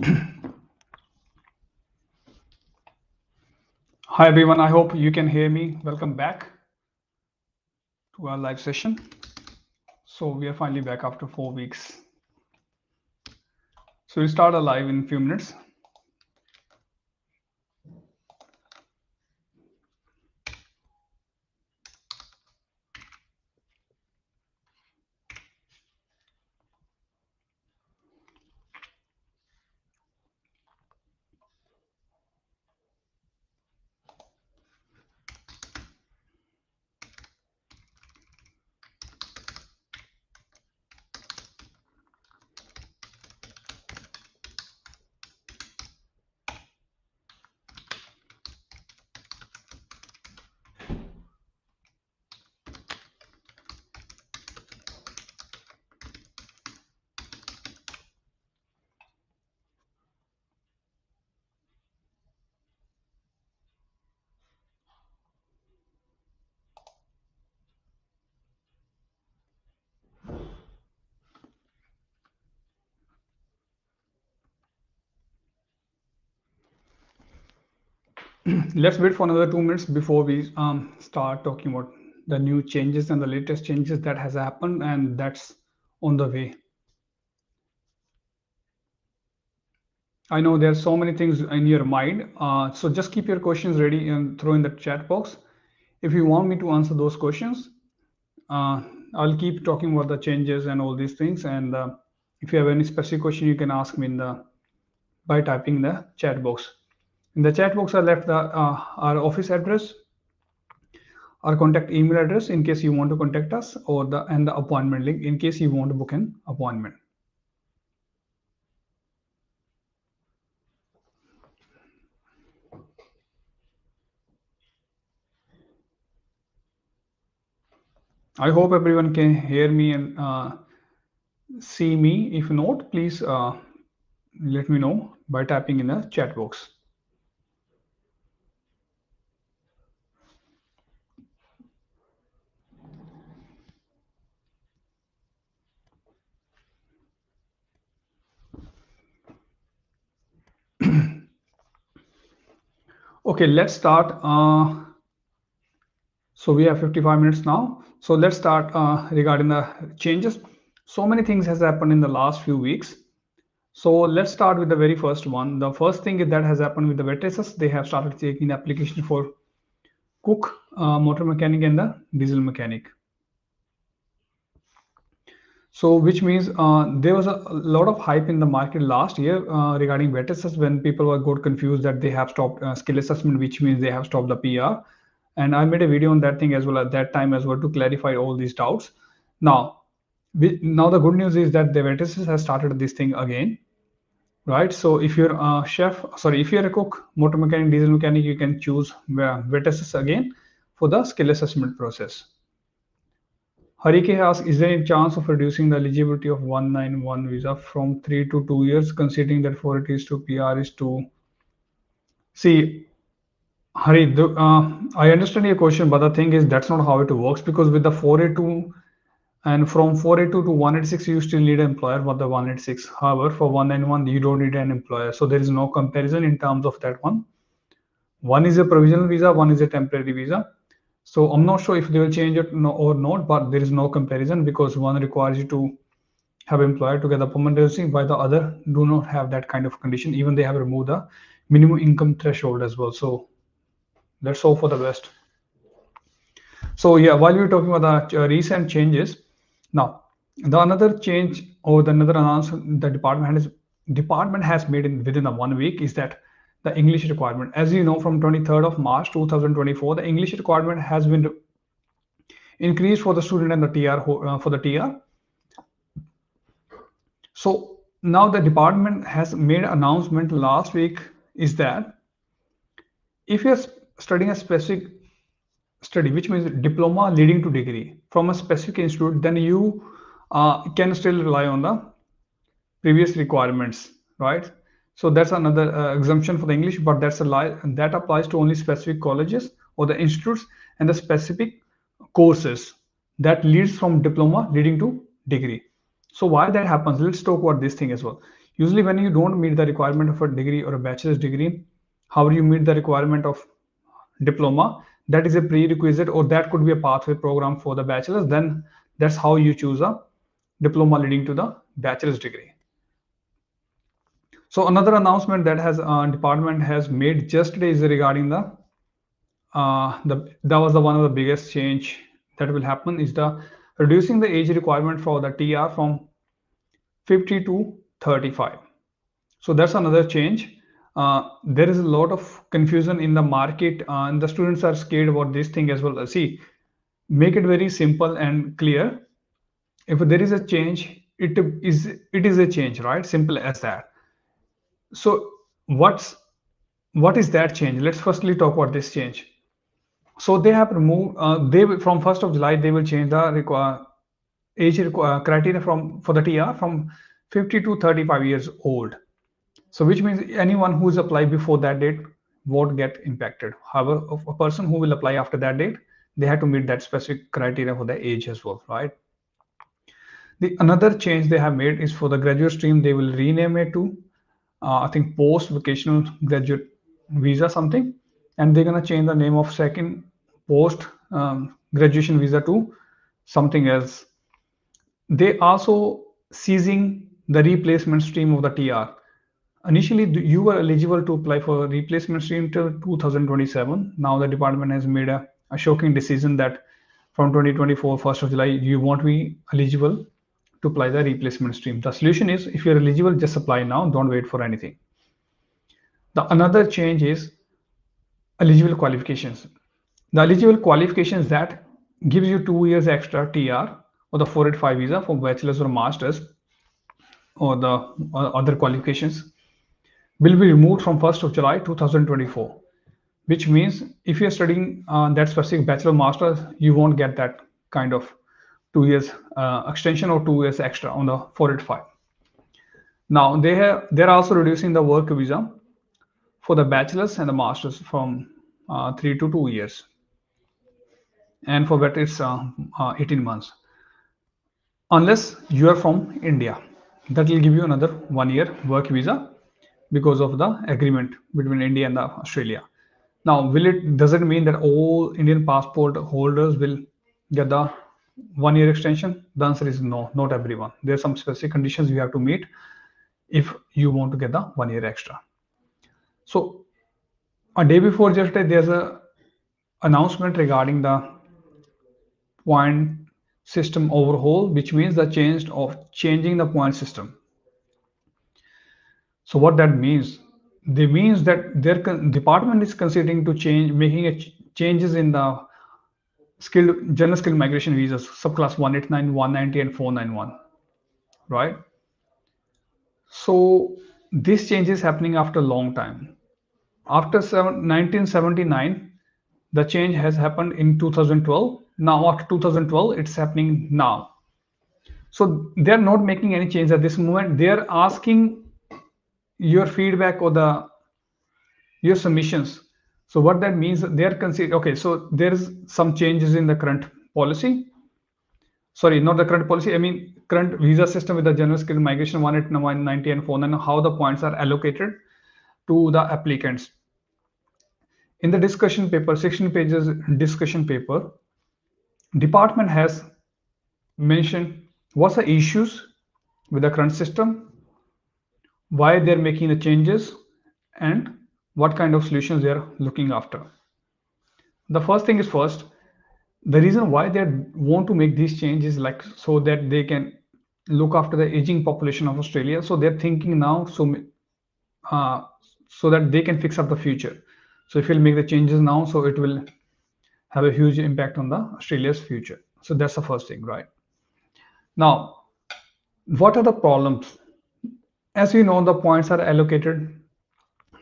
Hi everyone, I hope you can hear me. Welcome back to our live session. So we are finally back after 4 weeks. So we'll start our live in a few minutes. Let's wait for another 2 minutes before we start talking about the new changes and the latest changes that has happened and that's on the way. I know there's so many things in your mind. So just keep your questions ready and throw in the chat box. If you want me to answer those questions, I'll keep talking about the changes and all these things. And if you have any specific question, you can ask me by typing in the chat box. In the chat box, I left our office address, our contact email address in case you want to contact us, and the appointment link in case you want to book an appointment. I hope everyone can hear me and see me. If not, please let me know by typing in the chat box. Okay, let's start. So we have 55 minutes now. So let's start regarding the changes. So many things has happened in the last few weeks. So let's start with the very first one. The first thing that has happened with the VTSs, they have started taking the application for cook, motor mechanic, and the diesel mechanic. So which means there was a lot of hype in the market last year regarding VTSs when people were got confused that they have stopped skill assessment, which means they have stopped the PR. And I made a video on that thing as well at that time as well to clarify all these doubts. Now, now the good news is that the VTSs has started this thing again, right? So if you're a chef, sorry, if you're a cook, motor mechanic, diesel mechanic, you can choose VTSs again for the skill assessment process. Harike asks, is there any chance of reducing the eligibility of 191 visa from 3 to 2 years, considering that 480 is to PR is to... See, Hari, I understand your question, but the thing is that's not how it works because with the 482 and from 482 to 186, you still need an employer for the 186. However, for 191, you don't need an employer. So there is no comparison in terms of that one. One is a provisional visa, one is a temporary visa. So I'm not sure if they will change it or not, but there is no comparison because one requires you to have employer to get the permanent residency, while the other do not have that kind of condition. Even they have removed the minimum income threshold as well. So let's hope for the best. So yeah, while we're talking about the recent changes, now the another change or the another announcement the department has made within the 1 week is that the English requirement, as you know, from 23rd of March 2024, the English requirement has been increased for the student and the TR for the TR. So now the department has made an announcement last week is that if you're studying a specific study, which means diploma leading to degree from a specific institute, then you can still rely on the previous requirements, right? So that's another exemption for the English, but that's a lie, and that applies to only specific colleges or the institutes and the specific courses that leads from diploma leading to degree. So why that happens? Let's talk about this thing as well. Usually when you don't meet the requirement of a degree or a bachelor's degree, how do you meet the requirement of diploma? That is a prerequisite, or that could be a pathway program for the bachelor's. Then that's how you choose a diploma leading to the bachelor's degree. So another announcement that has department has made just today is regarding that was the one of the biggest change that will happen is the reducing the age requirement for the TR from 50 to 35. So that's another change. There is a lot of confusion in the market, and the students are scared about this thing as well. See, make it very simple and clear. If there is a change, it is a change, right? Simple as that. So what is that change? Let's firstly talk about this change. So they have removed from 1st of July they will change the age criteria for the TR from 50 to 35 years old. So which means anyone who is applied before that date won't get impacted. However, a person who will apply after that date, they have to meet that specific criteria for the age as well, right? The another change they have made is for the graduate stream, they will rename it to I think post vocational graduate visa something, and they're gonna change the name of second post graduation visa to something else. They also seizing the replacement stream of the TR. Initially, you were eligible to apply for a replacement stream till 2027. Now the department has made a shocking decision that from 2024, 1st of July, you won't be eligible to apply the replacement stream. The solution is if you're eligible, just apply now, don't wait for anything. The another change is eligible qualifications. The eligible qualifications that gives you 2 years extra TR or the 485 visa for bachelor's or master's or the other qualifications will be removed from 1st of July 2024, which means if you're studying that specific bachelor master's, you won't get that kind of 2 years extension or 2 years extra on the 485. Now they're also reducing the work visa for the bachelor's and the master's from 3 to 2 years, and for that it's 18 months, unless you are from India. That will give you another 1 year work visa because of the agreement between India and Australia. Now, does it mean that all Indian passport holders will get the 1 year extension? The answer is no, not everyone. There are some specific conditions you have to meet if you want to get the 1 year extra. So a day before yesterday, there's a announcement regarding the point system overhaul, which means the changing the point system. So what that means? They means that their department is considering to making changes in the general skilled migration visas, subclass 189, 190, and 491, right? So this change is happening after a long time. After 1979, the change has happened in 2012. Now after 2012, it's happening now. So they're not making any change at this moment. They're asking your feedback or your submissions. So what that means, they're considering, okay, so there's some changes in the current policy. Sorry, not the current policy, I mean current visa system with the general skilled migration 189, 190, and 499, how the points are allocated to the applicants. In the discussion paper, 16 pages discussion paper, department has mentioned what's the issues with the current system, why they're making the changes, and what kind of solutions they're looking after. The first thing is first, the reason why they want to make these changes like so that they can look after the aging population of Australia. So they're thinking now so that they can fix up the future. So if you'll make the changes now, so it will have a huge impact on the Australia's future. So that's the first thing, right? Now, what are the problems? As you know, the points are allocated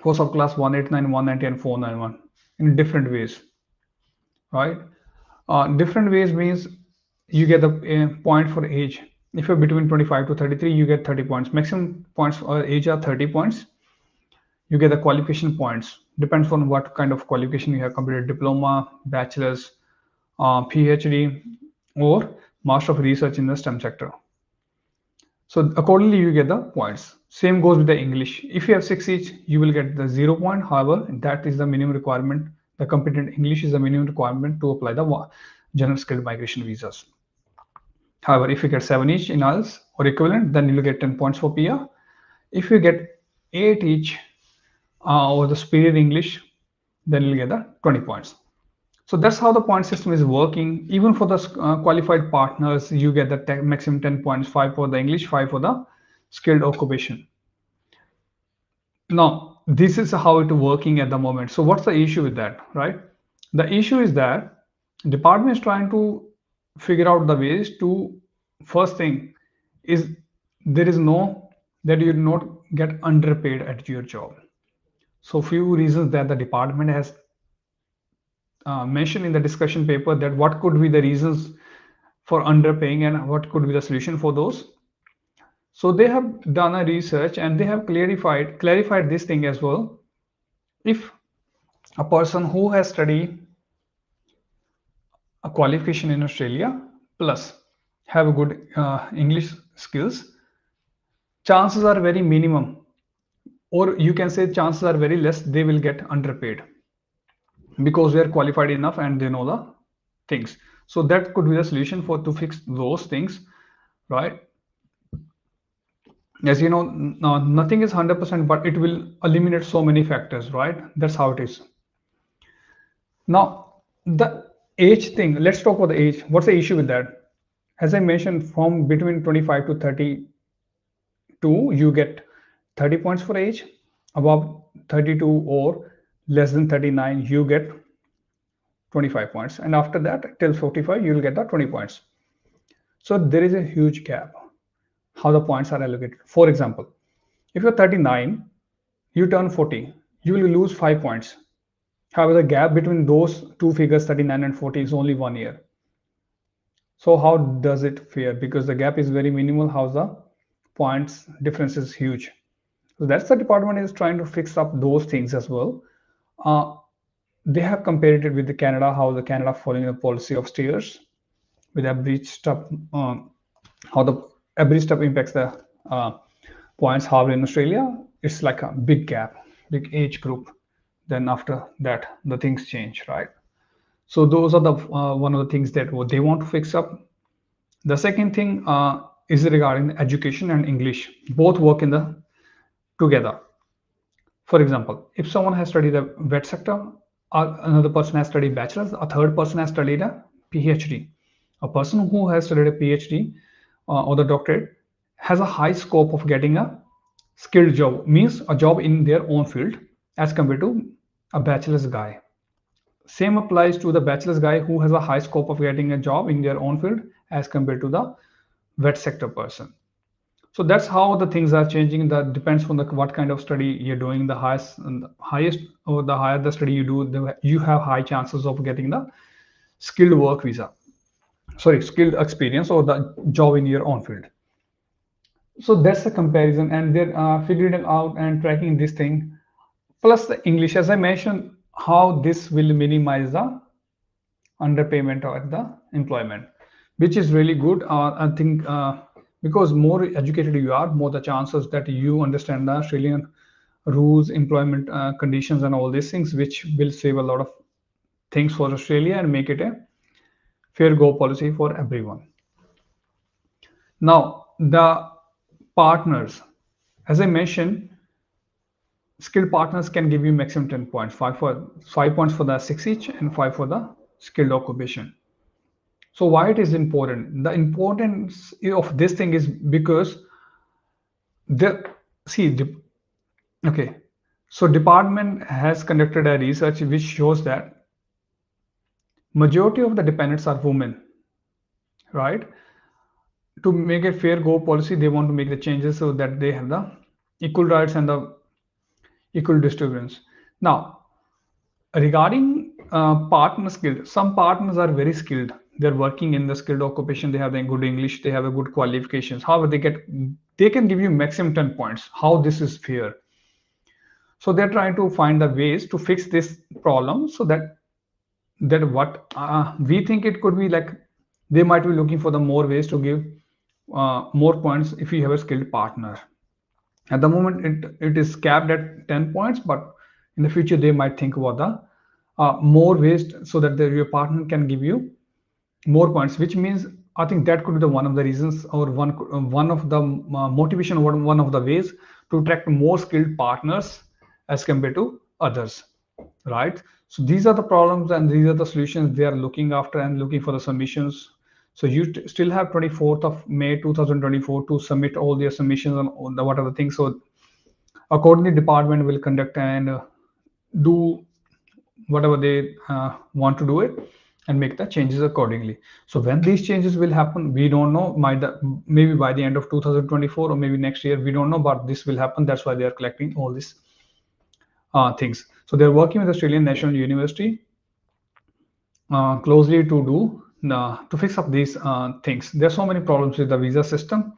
for subclass 189, 190, and 491 in different ways, right? Different ways means you get the point for age. If you're between 25 to 33, you get 30 points. Maximum points for age are 30 points. You get the qualification points. Depends on what kind of qualification you have completed: diploma, bachelor's, PhD, or master of research in the STEM sector. So accordingly, you get the points. Same goes with the English. If you have 6 each, you will get the 0 point. However, that is the minimum requirement. The competent English is the minimum requirement to apply the general skilled migration visas. However, if you get 7 each in IELTS or equivalent, then you will get 10 points for PR. If you get 8 each or the superior English, then you'll get the 20 points. So that's how the point system is working. Even for the qualified partners, you get the maximum 10 points, 5 for the English, 5 for the skilled occupation. Now, this is how it's working at the moment. So what's the issue with that, right? The issue is that department is trying to figure out the ways to, first thing is there is no, that you do not get underpaid at your job. So few reasons that the department has mentioned in the discussion paper, that what could be the reasons for underpaying and what could be the solution for those. So they have done a research and they have clarified this thing as well. If a person who has studied a qualification in Australia plus have a good English skills, chances are very minimum, or you can say chances are very less they will get underpaid, because they are qualified enough and they know the things. So that could be the solution for to fix those things, right? As you know, nothing is 100%, but it will eliminate so many factors, right? That's how it is. Now, the age thing, let's talk about the age. What's the issue with that? As I mentioned, from between 25 to 32, you get 30 points for age. Above 32 or less than 39, you get 25 points. And after that, till 45, you'll get the 20 points. So there is a huge gap how the points are allocated. For example, if you're 39, you turn 40, you will lose 5 points. However, the gap between those two figures, 39 and 40, is only 1 year. So how does it fare? Because the gap is very minimal, how the points difference is huge. So that's the department is trying to fix up those things as well. They have compared it with the Canada, how the Canada following a policy of steers with average stuff, how the average stuff impacts the points. However, in Australia, it's like a big gap, big age group. Then after that, the things change, right? So those are the one of the things that what they want to fix up. The second thing is regarding education and English. Both work in the together. For example, if someone has studied the vet sector, another person has studied bachelor's, a third person has studied a PhD. A person who has studied a PhD or the doctorate has a high scope of getting a skilled job, means a job in their own field, as compared to a bachelor's guy. Same applies to the bachelor's guy who has a high scope of getting a job in their own field as compared to the vet sector person. So that's how the things are changing. That depends on the what kind of study you're doing. The highest or the higher the study you do, you have high chances of getting the skilled work visa. Sorry, skilled experience or the job in your own field. So that's the comparison, and they're figuring out and tracking this thing. Plus the English, as I mentioned, how this will minimize the underpayment or the employment, which is really good. I think because more educated you are, more the chances that you understand the Australian rules, employment conditions, and all these things, which will save a lot of things for Australia and make it a fair go policy for everyone. Now, the partners, as I mentioned, skilled partners can give you maximum 10 points, 5 points for the 6 each and 5 for the skilled occupation. So why it is important? The importance of this thing is because okay, so department has conducted a research which shows that majority of the dependents are women, right? To make a fair go policy, they want to make the changes so that they have the equal rights and the equal distributions. Now, regarding partner skilled, some partners are very skilled. They're working in the skilled occupation. They have a good English. They have a good qualifications. However, they can give you maximum 10 points. How this is fair? So they're trying to find the ways to fix this problem so that what we think it could be like, they might be looking for the more ways to give more points if you have a skilled partner. At the moment, it is capped at 10 points, but in the future they might think about the more ways so that your partner can give you more points, which means I think that could be the one of the reasons or one of the motivation or one of the ways to attract more skilled partners as compared to others, right? So these are the problems and these are the solutions they are looking after and looking for the submissions. So you still have 24th of May 2024 to submit all their submissions on the whatever things. So accordingly, department will conduct and do whatever they want to do it and make the changes accordingly. So when these changes will happen, we don't know. Maybe by the end of 2024 or maybe next year, we don't know, but this will happen. That's why they are collecting all these things. So they're working with Australian National University closely to fix up these things. There's so many problems with the visa system,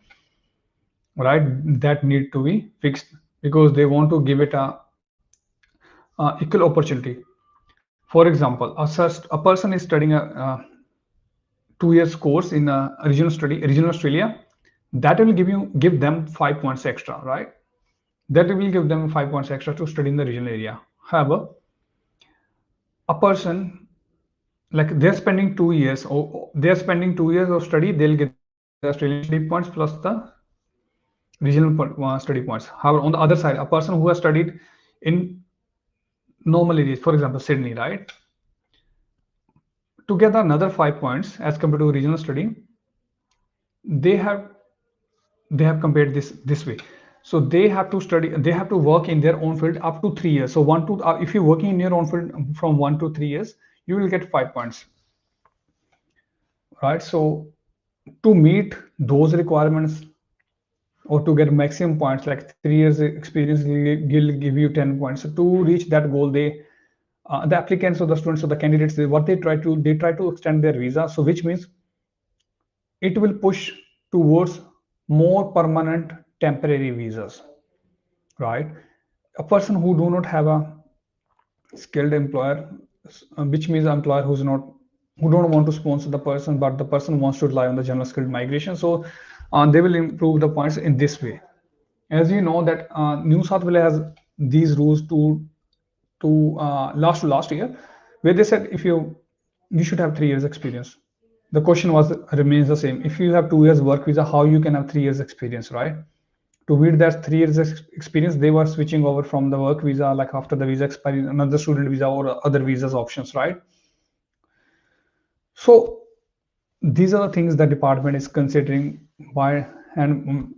right? That need to be fixed because they want to give it a equal opportunity. For example, a person is studying a 2 years course in a regional Australia, that will give them 5 points extra, right? That will give them 5 points extra to study in the regional area. However, a person like they're spending 2 years of study, they'll get the Australian study points plus the regional study points. However, on the other side, a person who has studied in normal areas, for example, Sydney, right? To get another 5 points as compared to regional study, they have compared this way. So they have to study, they have to work in their own field up to 3 years. So if you're working in your own field from 1 to 3 years, you will get 5 points, right? So to meet those requirements or to get maximum points, like 3 years experience will give you 10 points. So to reach that goal, the applicants or the students or the candidates, what they try to extend their visa. So which means it will push towards more permanent temporary visas, right? A person who do not have a skilled employer, which means an employer who don't want to sponsor the person, but the person wants to rely on the general skilled migration. So they will improve the points in this way. As you know that New South Wales has these rules to last year, where they said if you should have 3 years experience. The question remains the same. If you have 2 years work visa, how you can have 3 years experience, right? To meet that 3 years experience, they were switching over from the work visa, like after the visa expiry, another student visa or other visas options, right? So these are the things that department is considering. Why? And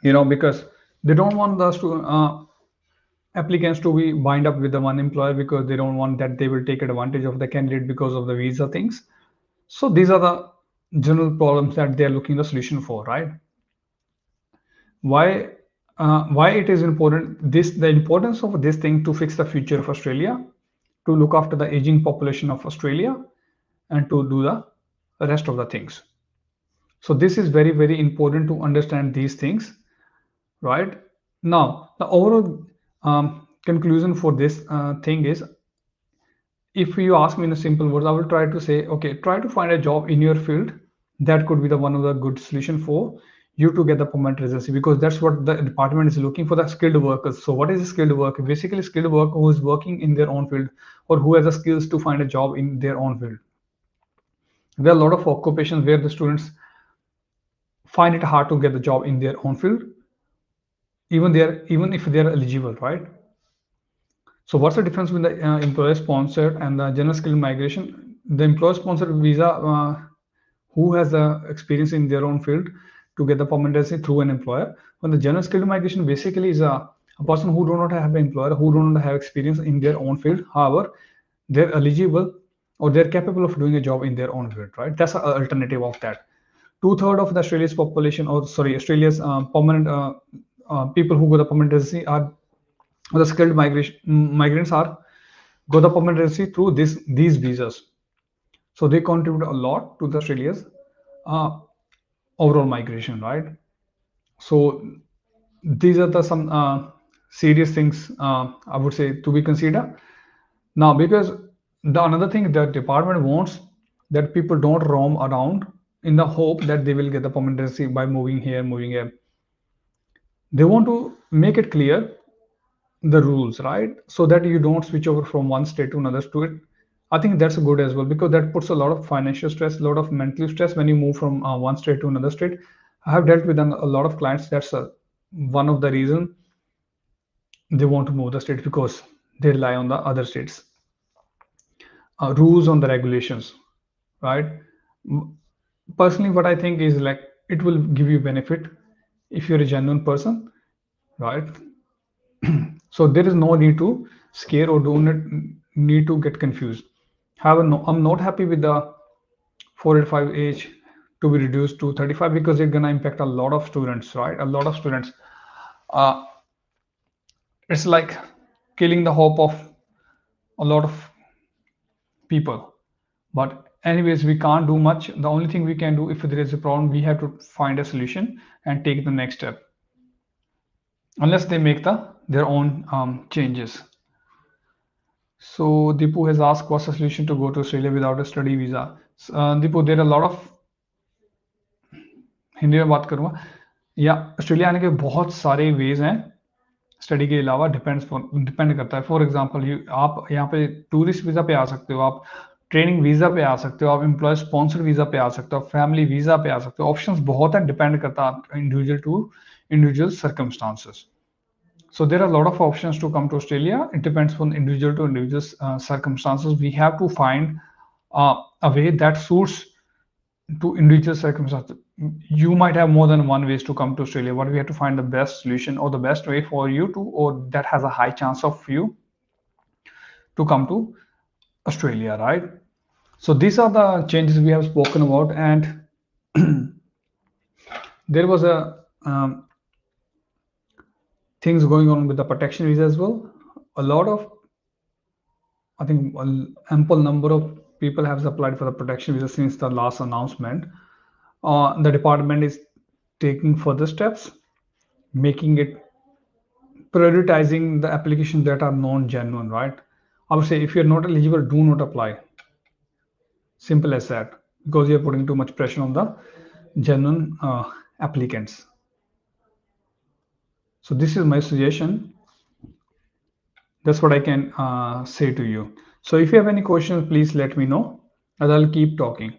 because they don't want the applicants to be bind up with the one employer, because they don't want that they will take advantage of the candidate because of the visa things. So these are the general problems that they are looking the solution for, right? Why it is important, the importance of this thing to fix the future of Australia, to look after the aging population of Australia, and to do the rest of the things. So this is very, very important to understand these things, right? Now the overall conclusion for this thing is, if you ask me in a simple words, I will try to say, okay, try to find a job in your field. That could be the one of the good solution for you to get the permanent residency, because that's what the department is looking for, the skilled workers. So what is a skilled worker? Basically, skilled worker who is working in their own field or who has the skills to find a job in their own field. There are a lot of occupations where the students find it hard to get the job in their own field, even if they're eligible, right? So what's the difference between the employer sponsored and the general skilled migration? The employer sponsored visa, who has the experience in their own field to get the permanent residency through an employer. When the general skilled migration basically is a person who do not have an employer, who do not have experience in their own field. However, they're eligible or they're capable of doing a job in their own field, right? That's an alternative of that. 2/3 of the Australia's population, or sorry, Australia's permanent people who got the permanent residency are the skilled migrants are got the permanent residency through these visas. So they contribute a lot to the Australia's overall migration, right? So these are some serious things I would say to be considered. Now, because the another thing that department wants, that people don't roam around in the hope that they will get the permanent residency by moving here, moving here. They want to make it clear the rules, right? So that you don't switch over from one state to another state. I think that's good as well, because that puts a lot of financial stress, a lot of mental stress when you move from one state to another state. I have dealt with a lot of clients. That's one of the reasons they want to move the state, because they rely on the other states rules on the regulations, right? Personally, what I think is like it will give you benefit if you're a genuine person, right? So there is no need to scare or do not need to get confused. However, no, I'm not happy with the 485 age to be reduced to 35, because it's gonna impact a lot of students, right? A lot of students. Uh, it's like killing the hope of a lot of people. But anyways, we can't do much. The only thing we can do, if there is a problem, we have to find a solution and take the next step, unless they make their own changes. So Dipu has asked, what's the solution to go to Australia without a study visa? Dipu, there are a lot of, Hindi में बात करूँगा, या Australia आने के बहुत सारे veg हैं study के अलावा, डिपेंड करता है. फॉर एग्जांपल, आप यहाँ पे टूरिस्ट वीज़ा पे आ सकते हो, आप ट्रेनिंग वीज़ा पे आ सकते हो, आप एम्प्लॉय स्पॉन्सर वीज़ा पे आ सकते हो, फैमिली वीज़ा पे आ सकते हो. ऑप्शंस बहुत हैं, डिपेंड करता है individual to individual circumstances. So there are a lot of options to come to Australia. It depends on individual to individual circumstances. We have to find a way that suits to individual circumstances. You might have more than one ways to come to Australia, but we have to find the best solution or the best way for you to, or that has a high chance of you to come to Australia, right? So these are the changes we have spoken about, and there was a things going on with the protection visa as well. A lot of, I think, ample number of people have applied for the protection visa since the last announcement. The department is taking further steps, making it prioritizing the applications that are non-genuine, right? I would say if you're not eligible, do not apply. Simple as that, because you're putting too much pressure on the genuine applicants. So this is my suggestion. That's what I can say to you. So if you have any questions, please let me know, and I'll keep talking.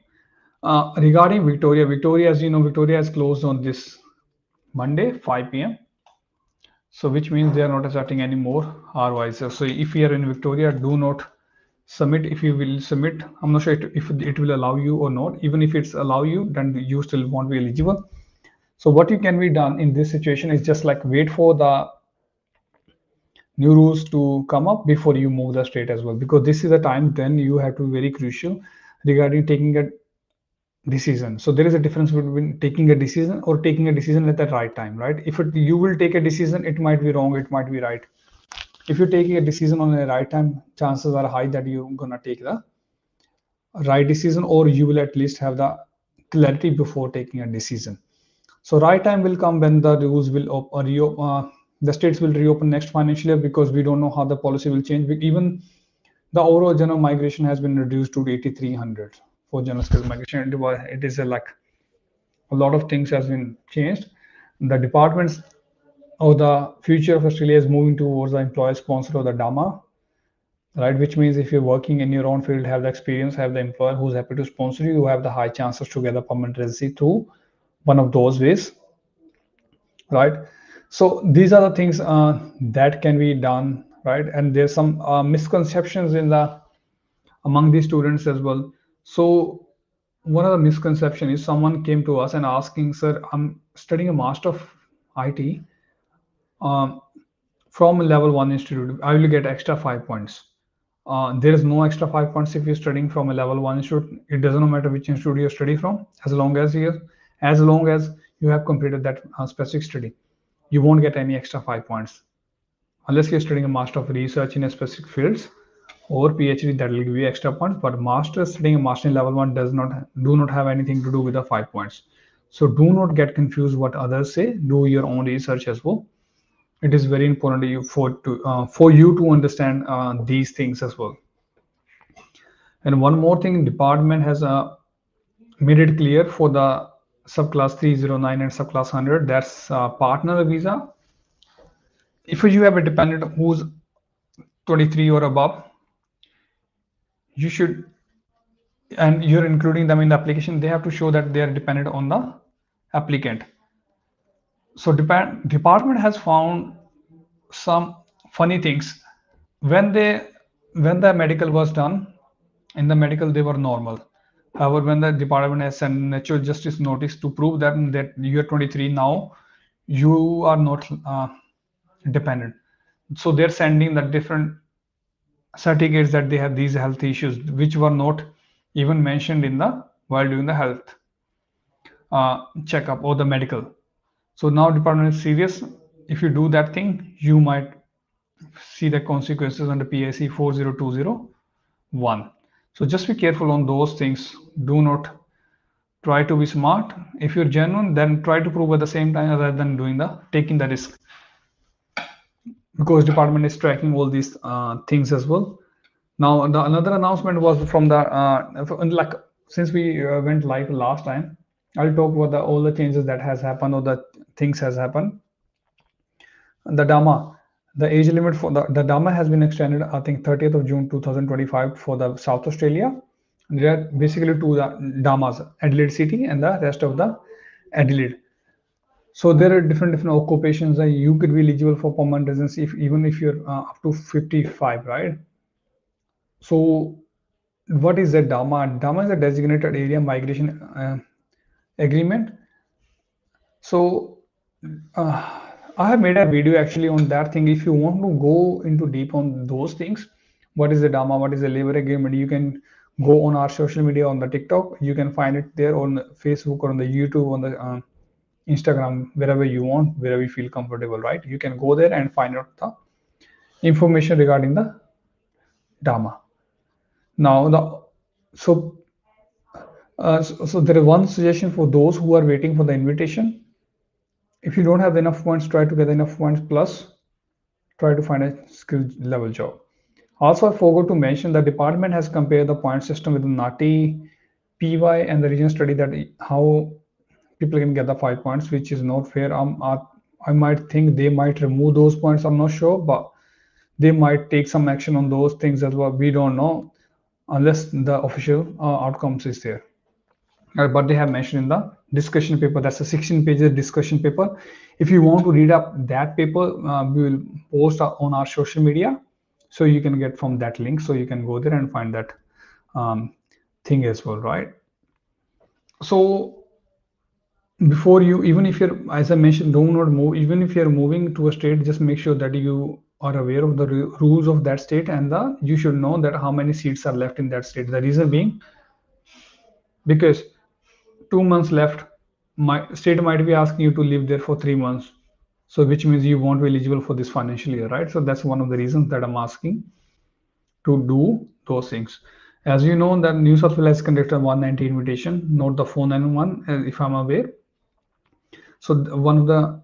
Regarding Victoria, as you know, Victoria is closed on this Monday, 5 p.m. So which means they are not accepting any more ROIs. So if you are in Victoria, do not submit. If you will submit, I'm not sure if it will allow you or not. Even if it's allow you, then you still won't be eligible. So what you can be done in this situation is just like wait for the new rules to come up before you move the state as well, because this is the time then you have to be very crucial regarding taking a decision. So there is a difference between taking a decision or taking a decision at the right time, right? If you will take a decision, it might be wrong, it might be right. If you're taking a decision on the right time, chances are high that you're gonna take the right decision, or you will at least have the clarity before taking a decision. So right time will come when the rules will the states will reopen next financial year, because we don't know how the policy will change. Even the overall general migration has been reduced to 8,300 for general skills migration. It is like a lot of things has been changed. The departments or the future of Australia is moving towards the employer sponsor or the DAMA, right? Which means if you're working in your own field, have the experience, have the employer who's happy to sponsor you, you have the high chances to get a permanent residency through one of those ways, right? So these are the things that can be done, right? And there's some misconceptions among the students as well. So one of the misconception is someone came to us and asking, sir, I'm studying a Master of IT from a level 1 institute. I will get extra 5 points. There is no extra 5 points if you're studying from a level 1 institute. It doesn't matter which institute you study from, as long as you have completed that specific study, you won't get any extra 5 points unless you're studying a Master of Research in a specific fields or PhD. That will give you extra points. But studying a master in level 1 do not have anything to do with the 5 points. So do not get confused what others say. Do your own research as well. It is very important for you to understand these things as well. And one more thing, department has made it clear for the subclass 309 and subclass 100, that's partner visa. If you have a dependent who's 23 or above, you should, and you're including them in the application, they have to show that they are dependent on the applicant. So department has found some funny things. When the medical was done, in the medical they were normal. However, when the department has sent natural justice notice to prove that you are 23 now, you are not dependent. So they're sending the different certificates that they have these health issues, which were not even mentioned in the while doing the health checkup or the medical. So now department is serious. If you do that thing, you might see the consequences under PIC 40201. So just be careful on those things. Do not try to be smart. If you're genuine, then try to prove at the same time rather than taking the risk, because department is tracking all these things as well. Now another announcement was from the like, since we went live last time, I'll talk about all the changes that has happened or the things has happened. The DAMA, the age limit for the DAMA has been extended, I think 30th of June 2025 for the South Australia. There are basically two DAMAs, Adelaide City and the rest of the Adelaide. So there are different occupations that you could be eligible for permanent residency even if you're up to 55, right? So what is a DAMA? DAMA is a designated area migration agreement. So I have made a video actually on that thing. If you want to go into deep on those things, what is the DAMA, what is the labor agreement, you can go on our social media, on the TikTok, you can find it there, on Facebook or on the YouTube, on the Instagram, wherever you want, wherever you feel comfortable, right? You can go there and find out the information regarding the DAMA. Now so there is one suggestion for those who are waiting for the invitation. If you don't have enough points, try to get enough points plus try to find a skill level job. Also, I forgot to mention the department has compared the point system with the NATI, PY, and the region study that how people can get the 5 points, which is not fair. I might think they might remove those points. I'm not sure, but they might take some action on those things as well. We don't know unless the official outcomes is there. But they have mentioned in the discussion paper, that's a 16 pages discussion paper. If you want to read up that paper, we will post on our social media, so you can get from that link, so you can go there and find that thing as well, right? So before you, even if you're, as I mentioned, do not move. Even if you're moving to a state, just make sure that you are aware of the rules of that state, and you should know that how many seats are left in that state. The reason being, because 2 months left, my state might be asking you to live there for 3 months, so which means you won't be eligible for this financial year, right? So that's one of the reasons that I'm asking to do those things. As you know, that New South Wales has conducted 190 invitation, not the 491, if I'm aware. So one of the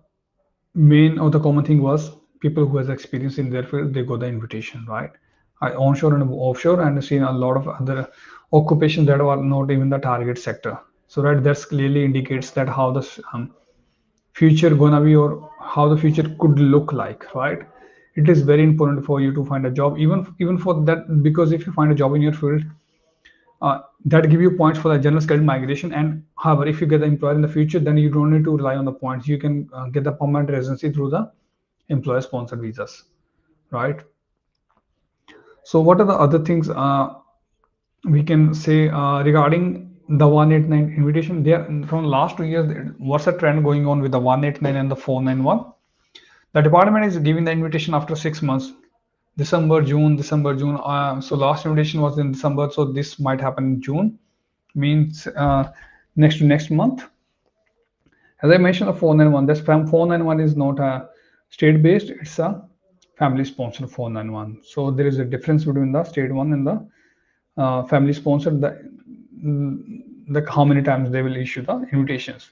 main or the common thing was people who has experience in their field, they got the invitation, right? I onshore and offshore, and seen a lot of other occupations that are not even the target sector. So right, that's clearly indicates that how the future gonna be, or how the future could look like, right? It is very important for you to find a job, even for that, because if you find a job in your field, that give you points for the general scheduled migration. And however, if you get the employer in the future, then you don't need to rely on the points. You can get the permanent residency through the employer sponsored visas, right? So what are the other things we can say regarding the 189 invitation? There from last 2 years, what's the trend going on with the 189 and the 491? The department is giving the invitation after 6 months, December, June, December, June. So last invitation was in December, so this might happen in June, means next to next month. As I mentioned, the 491, this 491 is not a state based, it's a family sponsored 491. So there is a difference between the state one and the family sponsored, the how many times they will issue the invitations,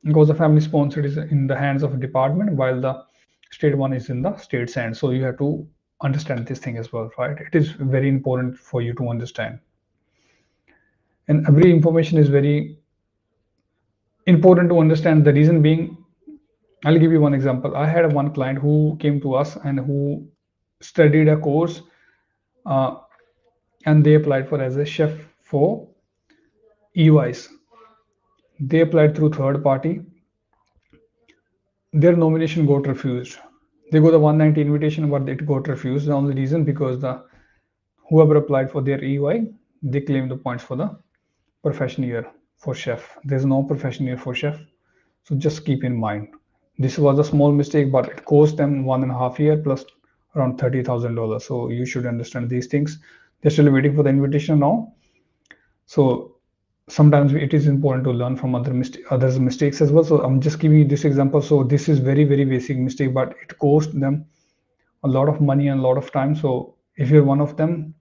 because the family sponsored is in the hands of a department while the state one is in the state's hand. So you have to understand this thing as well, right? It is very important for you to understand. and every information is very important to understand. The reason being, I'll give you one example. I had one client who came to us and who studied a course, uh, and they applied for as a chef for EYs. They applied through third party. Their nomination got refused. They got the 190 invitation, but it got refused. The only reason because the whoever applied for their EY, they claimed the points for the profession year for chef. There's no profession year for chef. So just keep in mind. This was a small mistake, but it cost them 1.5 year plus around $30,000. So you should understand these things. They're still waiting for the invitation now. So sometimes it is important to learn from others' mistakes as well. So I'm just giving you this example. So this is very, very basic mistake, but it cost them a lot of money and a lot of time. So if you're one of them,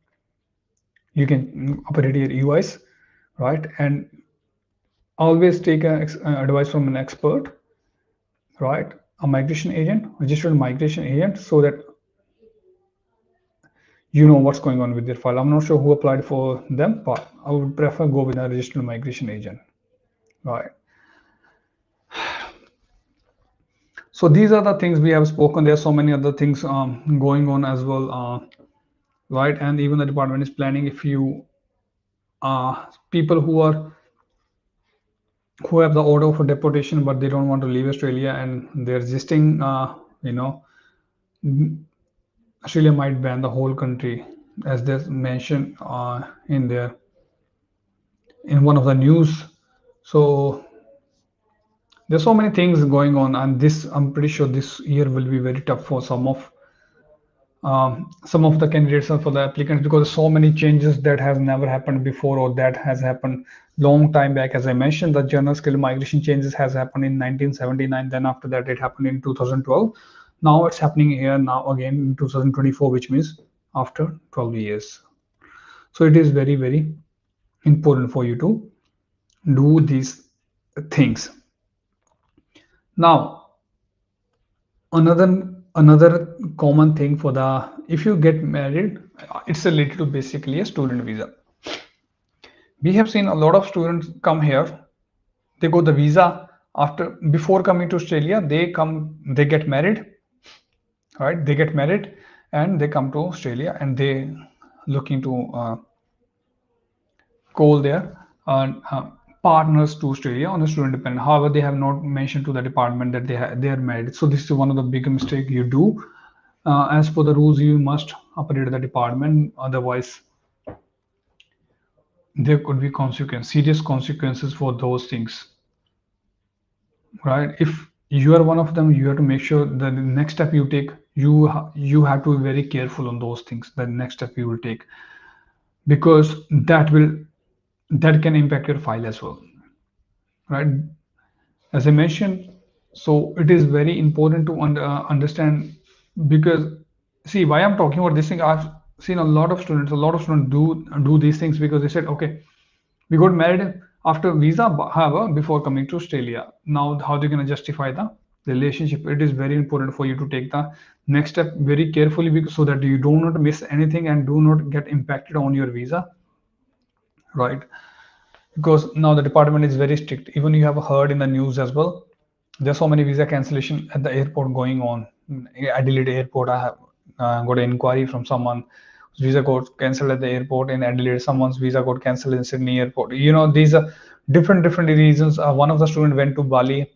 you can operate your EYs, right? And always take advice from an expert, right? A migration agent, registered migration agent, so that you know what's going on with their file. I'm not sure who applied for them, but I would prefer go with a registered migration agent, right? So these are the things we have spoken. There are so many other things going on as well, right? And even the department is planning, if you people who have the order for deportation but they don't want to leave Australia and they're resisting, you know, Australia might ban the whole country, as they mentioned in one of the news. So there's so many things going on, and this I'm pretty sure this year will be very tough for some of the candidates or for the applicants, because so many changes that has never happened before or that has happened long time back. As I mentioned, the general skill migration changes has happened in 1979. Then after that, it happened in 2012. Now it's happening here now again in 2024, which means after 12 years. So it is very, very important for you to do these things. Now, another common thing for the if you get married, it's related to basically a student visa. We have seen a lot of students come here, they got the visa after before coming to Australia, they get married, right? They get married and they come to Australia and they looking to call their partners to Australia on a student dependent. However, they have not mentioned to the department that they are married. So this is one of the big mistake you do. As per the rules, you must operate the department. Otherwise, there could be serious consequences for those things, right? If you are one of them, you have to make sure that the next step you take, you have to be very careful on those things. The next step you will take, because that can impact your file as well, right? As I mentioned, so it is very important to understand, because see why I'm talking about this thing. I've seen a lot of students do these things because they said, okay, we got married after visa, however, before coming to Australia. Now, how they're going to justify the relationship? It is very important for you to take the next step very carefully, because so that you do not miss anything and do not get impacted on your visa, right? Because now the department is very strict. Even you have heard in the news as well, there's so many visa cancellation at the airport going on. Adelaide airport, I have got an inquiry from someone whose visa got cancelled at the airport in Adelaide. Someone's visa got cancelled in Sydney airport. You know, these are different reasons. One of the student went to Bali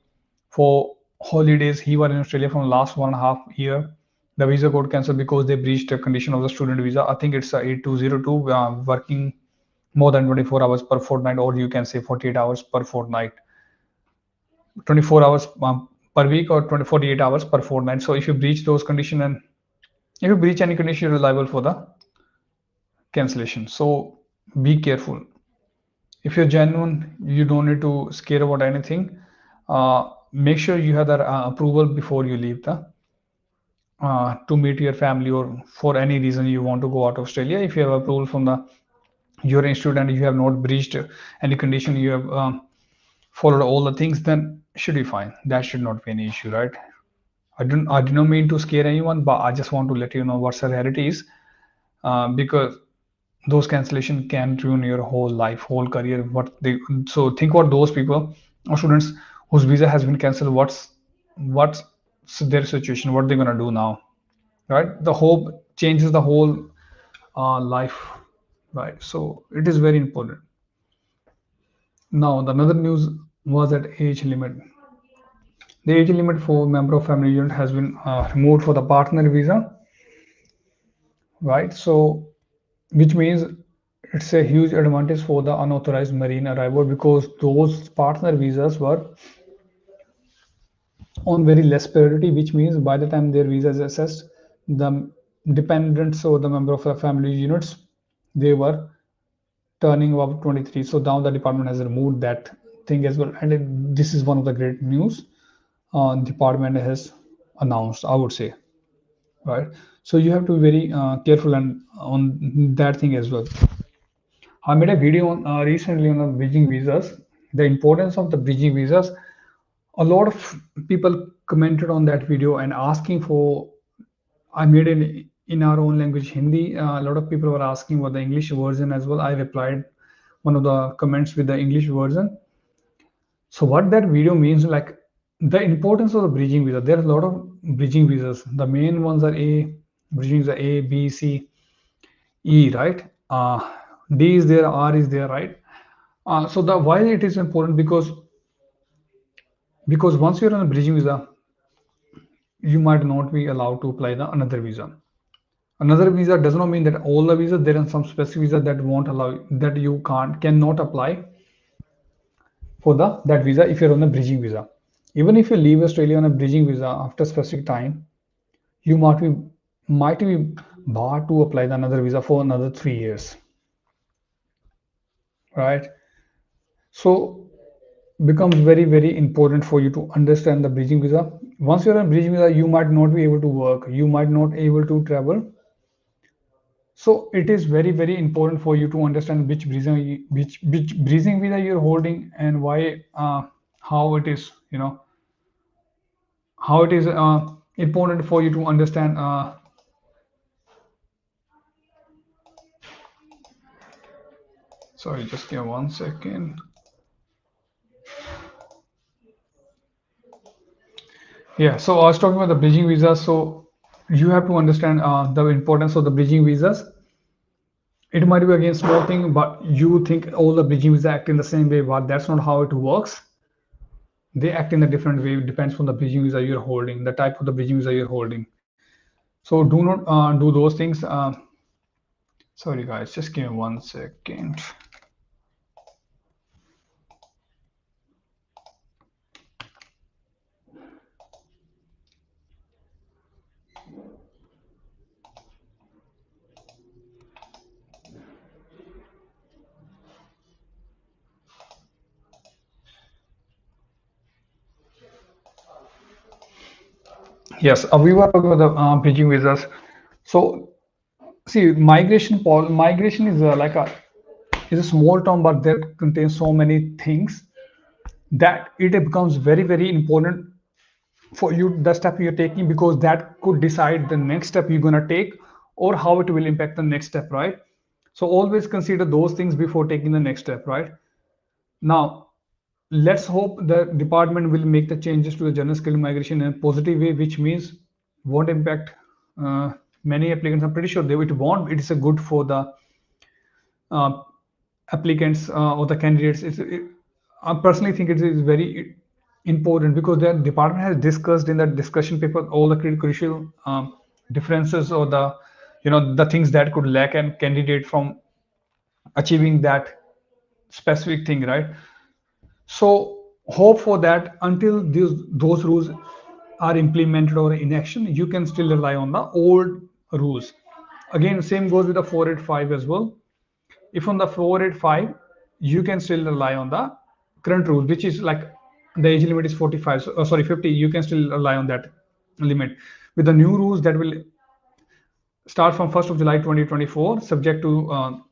for holidays. He was in Australia from last 1.5 year. The visa got cancelled because they breached the condition of the student visa. I think it's 8202, working more than 24 hours per fortnight, or you can say 48 hours per fortnight, 24 hours per week, or 48 hours per fortnight. So if you breach those conditions, and if you breach any condition, you're liable for the cancellation. So be careful. If you're genuine, you don't need to scare about anything. Make sure you have that approval before you leave the to meet your family, or for any reason you want to go out of Australia. If you have approval from the your institute and you have not breached any condition, you have followed all the things, then should be fine. That should not be any issue, right? I did not mean to scare anyone, but I just want to let you know what reality is, because those cancellation can ruin your whole life, whole career. What they So think about those people or students whose visa has been cancelled. What's their situation? What they're gonna do now, right? The hope changes the whole life, right? So it is very important. Now the another news was that age limit. The age limit for member of family unit has been removed for the partner visa, right? So which means it's a huge advantage for the unauthorized marine arrival, because those partner visas were on very less priority, which means by the time their visa is assessed, the dependents or the member of the family units, they were turning about 23. So now the department has removed that thing as well, and this is one of the great news department has announced, I would say, right? So you have to be very careful and on that thing as well. I made a video on, recently on the bridging visas, the importance of the bridging visas. A lot of people commented on that video and asking for. I made it in our own language, Hindi. A lot of people were asking for the English version as well. I replied one of the comments with the English version. So what that video means, like the importance of the bridging visa. There are a lot of bridging visas. The main ones are bridging visa A, B, C, E, right? D is there, R is there, right? So the why it is important, because once you're on a bridging visa, you might not be allowed to apply the another visa. Another visa does not mean that all the visas. There are some specific visas that won't allow, that you cannot apply for the that visa if you're on a bridging visa. Even if you leave Australia on a bridging visa after a specific time, you might be barred to apply the another visa for another 3 years, right? So becomes very important for you to understand the bridging visa. Once you're on bridging visa, you might not be able to work, you might not able to travel. So it is very important for you to understand which which bridging visa you're holding, and why, how it is, how it is important for you to understand. Sorry, just give 1 second. Yeah, so I was talking about the bridging visa. So you have to understand the importance of the bridging visas. It might be again small thing, but you think all the bridging visas act in the same way, but that's not how it works. They act in a different way. It depends on the bridging visa you're holding, the type of the bridging visa you're holding. So do not do those things. Sorry guys, just give me 1 second. Yes, we were talking about the bridging visas. So see, migration is like a is a small term, but there contains so many things that it becomes very important for you, the step you're taking, because that could decide the next step you're going to take, or how it will impact the next step, right? So always consider those things before taking the next step, right? Now let's hope the department will make the changes to the general skill migration in a positive way, which means won't impact uh, many applicants. I'm pretty sure it won't. It is a good for the uh, applicants or the candidates. I personally think it is very important, because the department has discussed in that discussion paper all the crucial differences, or the the things that could lack a candidate from achieving that specific thing, right? So hope for that until those rules are implemented or in action, you can still rely on the old rules. Again, same goes with the 485 as well. If on the 485, you can still rely on the current rule, which is like the age limit is 45. So, sorry, 50. You can still rely on that limit. With the new rules that will start from 1st of July 2024, subject to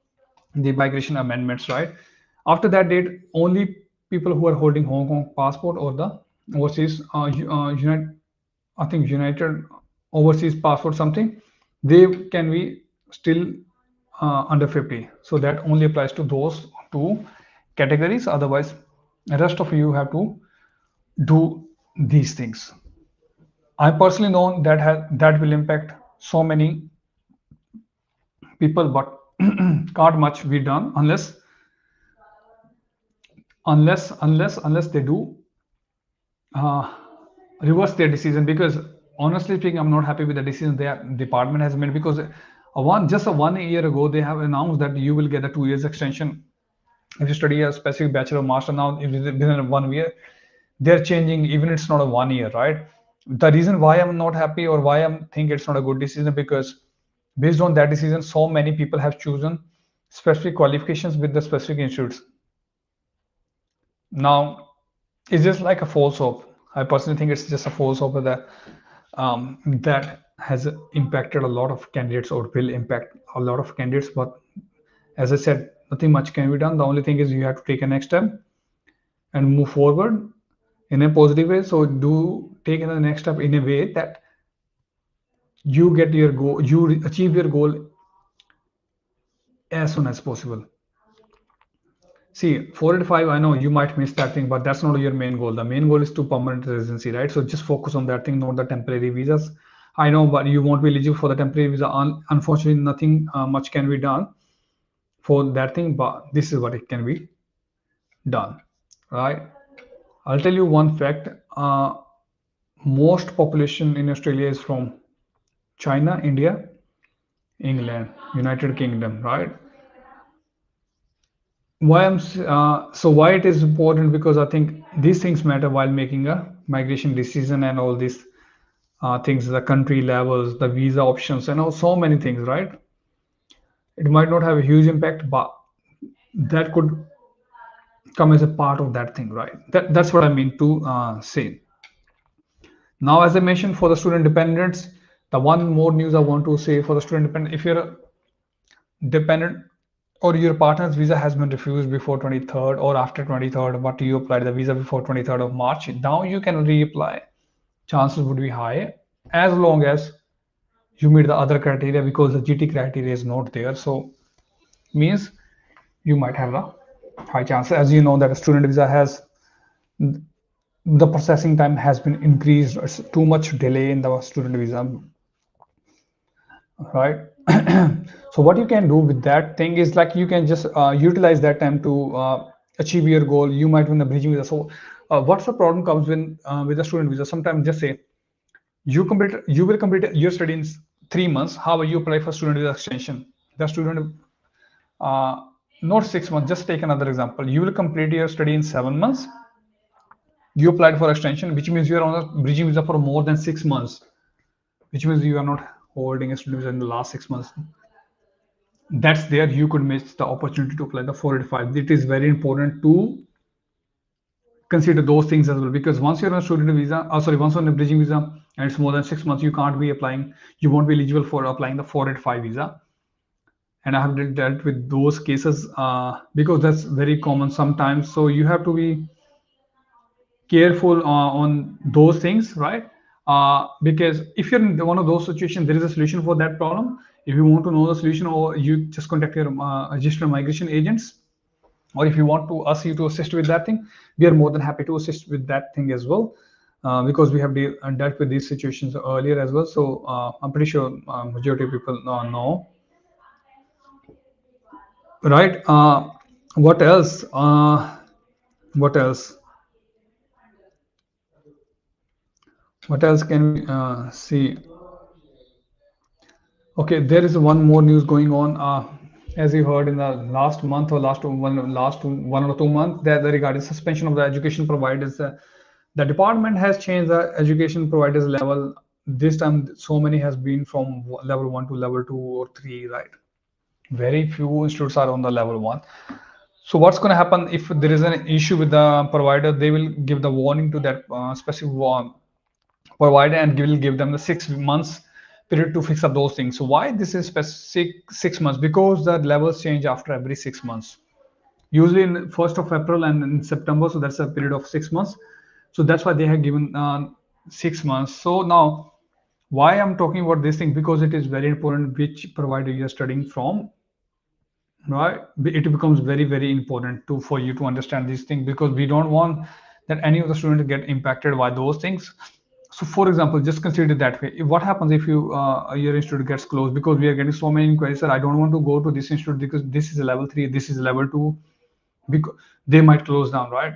the migration amendments, right? After that date, only people who are holding Hong Kong passport or the overseas United, I think United overseas passport something, they can be still under 50. So that only applies to those two categories. Otherwise, the rest of you have to do these things. I personally know that will impact so many people, but can't much be done unless they do uh, reverse their decision. Because honestly speaking, I'm not happy with the decision their department has made, because just a 1 year ago they have announced that you will get a 2 years extension if you study a specific bachelor or master. Now within 1 year they're changing, even it's not a 1 year, right? The reason why I'm not happy or why I'm think it's not a good decision, because based on that decision so many people have chosen specific qualifications with the specific institutes. Now it's just like a false hope. I personally think it's just a false hope that has impacted a lot of candidates or will impact a lot of candidates. But as I said, nothing much can be done. The only thing is you have to take a next step and move forward in a positive way. So do take the next step in a way that you get your goal, you achieve your goal as soon as possible. See, 485, I know you might miss that thing, but that's not your main goal. The main goal is to permanent residency, right? So just focus on that thing, not the temporary visas. I know, but you won't be eligible for the temporary visa. Unfortunately, nothing much can be done for that thing, but this is what it can be done, right? I'll tell you one fact. Most population in Australia is from China, India, England, United Kingdom, right? Why it is important, because I think these things matter while making a migration decision, and all these things, the country levels, the visa options, and all so many things, right? It might not have a huge impact, but that could come as a part of that thing, right? That's what I mean to say. Now, as I mentioned, for the student dependents, the one more news I want to say for the student dependent: if you're a dependent or your partner's visa has been refused before 23rd or after 23rd, but you applied the visa before 23rd of March, now you can reapply. Chances would be high, as long as you meet the other criteria, because the GT criteria is not there. So means you might have a high chance. As you know that a student visa has, the processing time has been increased. It's too much delay in the student visa, right? So what you can do with that thing is, like, you can just utilize that time to achieve your goal. You might win the bridging visa. So what's the problem comes when with the student visa? Sometimes just say you will complete your study in 3 months. However, you apply for student visa extension. The student not 6 months. Just take another example. You will complete your study in 7 months. You applied for extension, which means you are on a bridging visa for more than 6 months, which means you are not holding a student visa in the last 6 months. That's there you could miss the opportunity to apply the 485. It is very important to consider those things as well, because once you're on a student visa, once on a bridging visa and it's more than 6 months, you can't be applying, you won't be eligible for applying the 485 visa. And I have dealt with those cases because that's very common sometimes. So you have to be careful on those things, right? Because if you're in one of those situations, there is a solution for that problem. If you want to know the solution, or you just contact your registered migration agents, or if you want to us you to assist with that thing, we are more than happy to assist with that thing as well, because we have dealt with these situations earlier as well. So I'm pretty sure majority of people know, right? What else? What else? What else can we see? Okay, there is one more news going on. As you heard in the last month or last 1 or 2 months, that regarding suspension of the education providers, the department has changed the education providers level. This time, so many has been from level 1 to level 2 or 3, right? Very few institutes are on the level 1. So what's going to happen if there is an issue with the provider? They will give the warning to that specific provider, and will give them the 6 months period to fix up those things. So why this is specific 6 months? Because the levels change after every 6 months, usually in 1st of April and in September. So that's a period of 6 months. So that's why they have given 6 months. So now, why I'm talking about this thing, because it is very important which provider you're studying from. right? It becomes very, very important to for you to understand these things, because we don't want that any of the students get impacted by those things. So for example, just consider that way. What happens if your institute gets closed? Because we are getting so many inquiries that I don't want to go to this institute because this is a level 3, this is a level 2, because they might close down, right?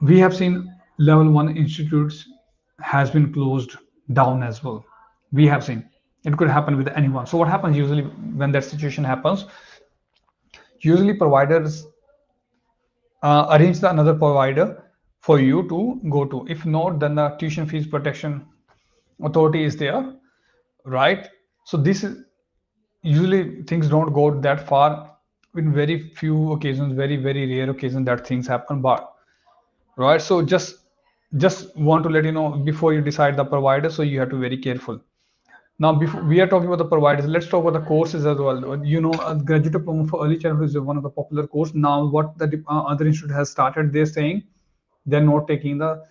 We have seen level 1 institutes has been closed down as well. We have seen it could happen with anyone. So what happens usually when that situation happens? Usually providers arrange the another provider for you to go to. If not, then the tuition fees protection authority is there, right? So this is usually things don't go that far. In very few occasions, very, very rare occasions that things happen, but right. So just want to let you know before you decide the provider, so you have to be very careful. Now, before we are talking about the providers, let's talk about the courses as well. You know, graduate diploma for early childhood is one of the popular course. Now, what the other institute has started, they're saying they're not taking the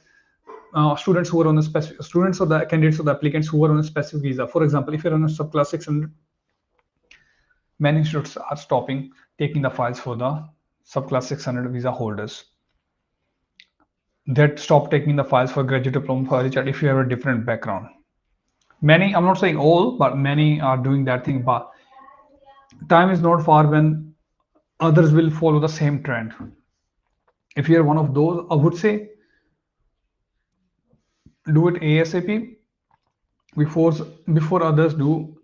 students who are on a specific students or the candidates or the applicants who are on a specific visa. For example, if you're on a subclass 600, many institutes are stopping taking the files for the subclass 600 visa holders. That stop taking the files for graduate diploma for early child if you have a different background. Many, I'm not saying all, but many are doing that thing. But time is not far when others will follow the same trend. If you're one of those, I would say do it ASAP before before others do,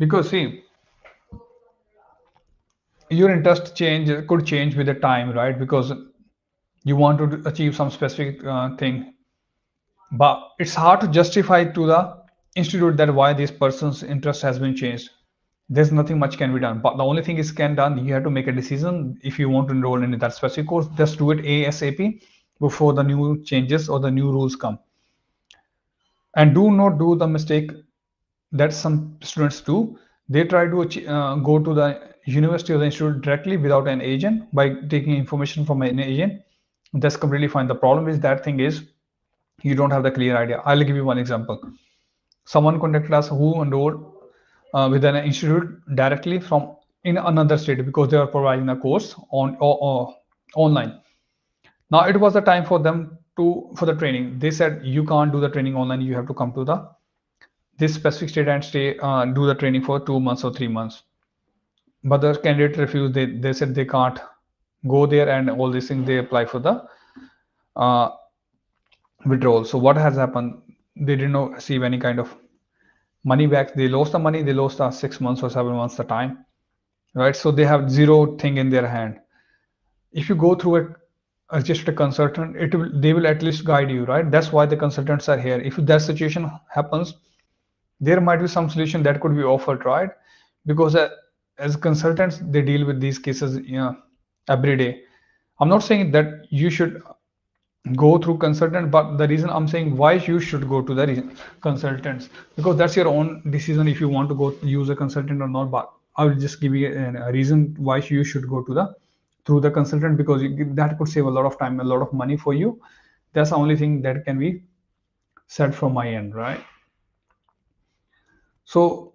because see, your interest change could change with the time, right? Because you want to achieve some specific thing, but it's hard to justify to the institute that why this person's interest has been changed. There's nothing much can be done, but the only thing is can done, you have to make a decision. If you want to enroll in that specific course, just do it ASAP before the new changes or the new rules come. And do not do the mistake that some students do. They try to go to the university or the institute directly without an agent by taking information from an agent. That's completely fine. The problem is that thing is you don't have the clear idea. I'll give you one example. Someone contacted us who enrolled with an institute directly from in another state because they are providing a course on or online. Now it was the time for them to for the training. They said you can't do the training online. You have to come to the this specific state and stay do the training for 2 months or 3 months. But the candidate refused. They said they can't go there and all these things. They apply for the uh, withdrawal. So what has happened? They did not receive any kind of money back. They lost the money. They lost 6 months or 7 months the time, right? So they have zero thing in their hand. If you go through just a consultant, they will at least guide you, right? That's why the consultants are here. If that situation happens, there might be some solution that could be offered, right? Because as consultants, they deal with these cases, every day. I'm not saying that you should go through consultant, but the reason I'm saying why you should go to the consultants, because that's your own decision if you want to go use a consultant or not. But I will just give you a reason why you should go to the through the consultant, because that could save a lot of time, a lot of money for you. That's the only thing that can be said from my end, right? So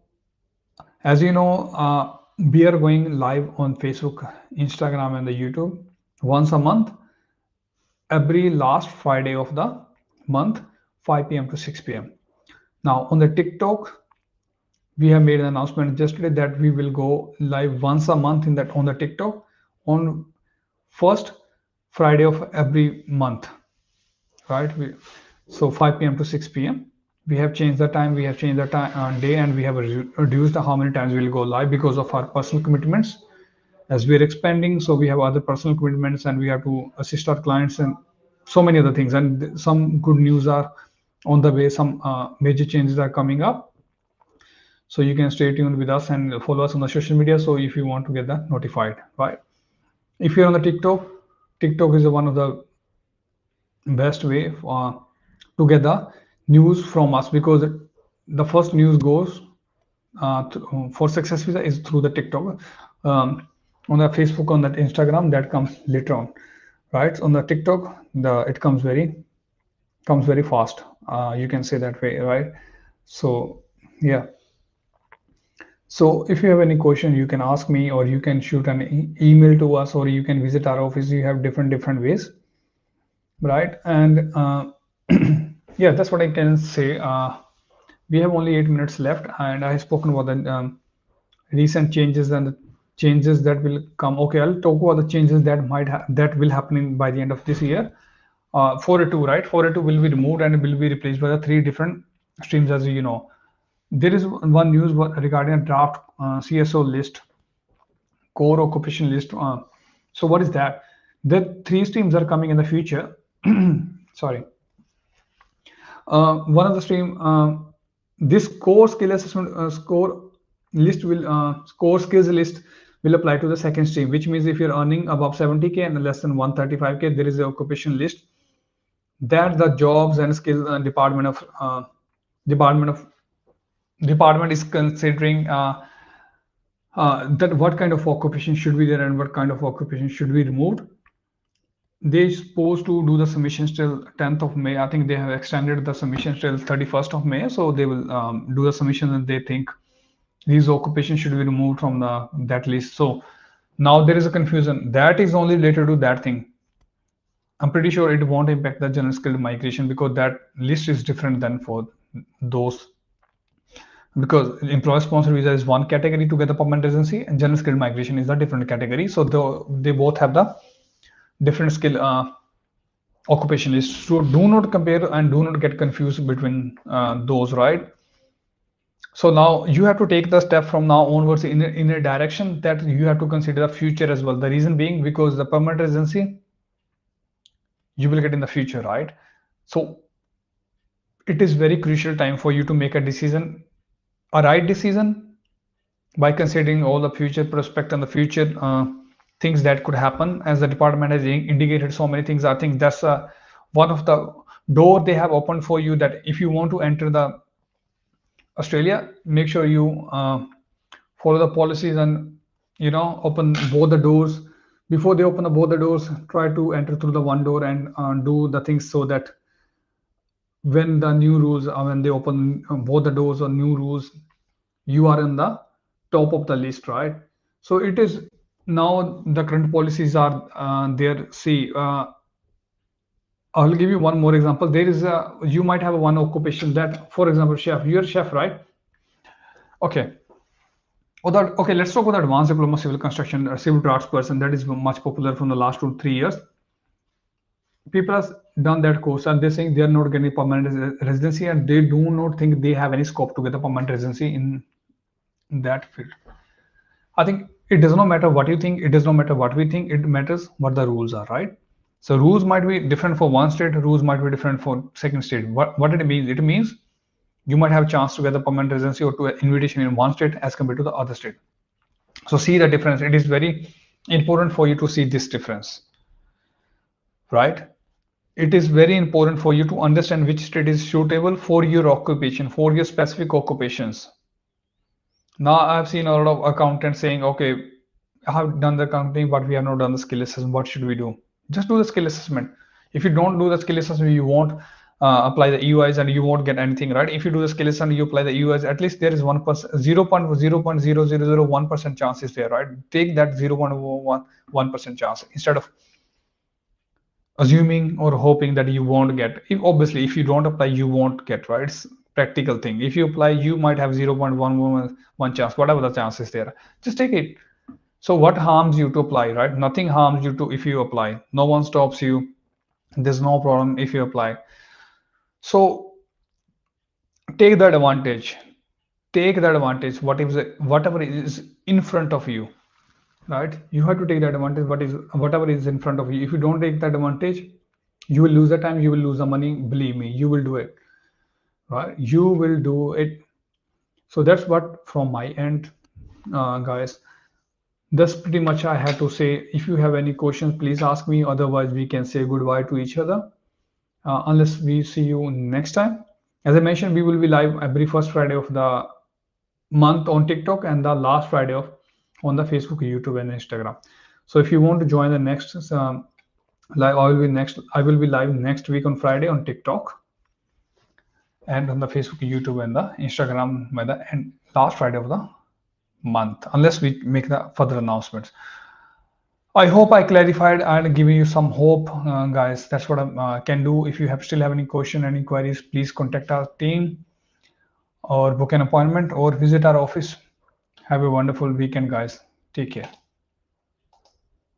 as you know, we are going live on Facebook, Instagram, and the YouTube once a month, every last Friday of the month, 5 p.m. to 6 p.m. Now on the TikTok, we have made an announcement yesterday that we will go live once a month in that on the TikTok on first Friday of every month, right? So 5 p.m. to 6 p.m. We have changed the time, we have changed the time day, and we have reduced how many times we will go live because of our personal commitments. As we are expanding, so we have other personal commitments and we have to assist our clients and so many other things. And some good news are on the way, some major changes are coming up. So you can stay tuned with us and follow us on the social media. So if you want to get that notified, right? If you're on the TikTok, TikTok is one of the best way to get the news from us, because the first news goes for Success Visa is through the TikTok. On the Facebook, on that Instagram, that comes later on, right? On the TikTok, it comes very fast. You can say that way, right? So yeah. So if you have any question, you can ask me, or you can shoot an email to us, or you can visit our office. You have different ways, right? And yeah, that's what I can say. We have only 8 minutes left, and I have spoken about the recent changes and the changes that will come. Okay, I'll talk about the changes that that will happen by the end of this year. 402, right? 402 will be removed and will be replaced by the three different streams, as you know. There is one news regarding a draft CSO list, core occupation list. So what is that? The three streams are coming in the future. Sorry. One of the stream, this core skill assessment score list will core skills list will apply to the second stream, which means if you're earning above 70K and less than 135K, there is a occupation list that the jobs and skill department of department is considering that what kind of occupation should be there and what kind of occupation should be removed. They're supposed to do the submissions till 10th of May. I think they have extended the submissions till 31st of May. So they will do the submissions, and they think these occupations should be removed from that list. So now there is a confusion. That is only related to that thing. I'm pretty sure it won't impact the general skilled migration, because that list is different than for those. Because employer sponsored visa is one category to get the permanent residency, and general skilled migration is a different category. So they both have the different skill occupation list. So do not compare and do not get confused between those, right? So now you have to take the step from now onwards in a direction that you have to consider the future as well. The reason being because the permanent residency you will get in the future, right? So it is very crucial time for you to make a decision, a right decision, by considering all the future prospect and the future things that could happen. As the department has indicated so many things, I think that's one of the door they have opened for you, that if you want to enter the Australia, make sure you follow the policies and open both the doors. Before they open both the doors, try to enter through the one door and do the things, so that when the new rules, when they open both the doors or new rules, you are in the top of the list, right? So it is now the current policies are there. See, I'll give you one more example. There is you might have one occupation that, for example, chef. You're a chef, right? Okay. Okay, let's talk about advanced diploma civil construction or civil drafts person. That is much popular from the last 2-3 years. People have done that course and they're saying they're not getting permanent residency, and they do not think they have any scope to get a permanent residency in that field. I think it does not matter what you think, it does not matter what we think, it matters what the rules are, right? So rules might be different for one state, rules might be different for second state. What it means? It means you might have a chance to get a permanent residency or to an invitation in one state as compared to the other state. So see the difference. It is very important for you to see this difference, right? It is very important for you to understand which state is suitable for your occupation, for your specific occupations. Now I've seen a lot of accountants saying, okay, I have done the accounting, but we have not done the skill assessment. What should we do? Just do the skill assessment. If you don't do the skill assessment, you won't apply the EUIs and you won't get anything, right? If you do the skill assessment, you apply the EUIs, at least there is 1%, 0.0001% chance is there, right? Take that 0.1% chance instead of assuming or hoping that you won't get. Obviously, if you don't apply, you won't get, right? It's practical thing. If you apply, you might have 0.111 chance, whatever the chance is there. Just take it. So what harms you to apply, right? Nothing harms you to if you apply. No one stops you. There's no problem if you apply. So take that advantage. Take that advantage. Whatever is in front of you, right? You have to take that advantage. Whatever is in front of you. If you don't take that advantage, you will lose the time. You will lose the money. Believe me, you will do it, right? You will do it. So that's what from my end, guys. That's pretty much I had to say. If you have any questions, please ask me. Otherwise, we can say goodbye to each other. Unless we see you next time. As I mentioned, we will be live every first Friday of the month on TikTok and the last Friday on the Facebook, YouTube, and Instagram. So if you want to join the next live, I will be live next week on Friday on TikTok and on the Facebook, YouTube, and the Instagram by the last Friday of the month, unless we make the further announcements. I hope I clarified and giving you some hope, guys. That's what I can do. If you have still have any question, any queries, please contact our team or book an appointment or visit our office. Have a wonderful weekend, guys. Take care.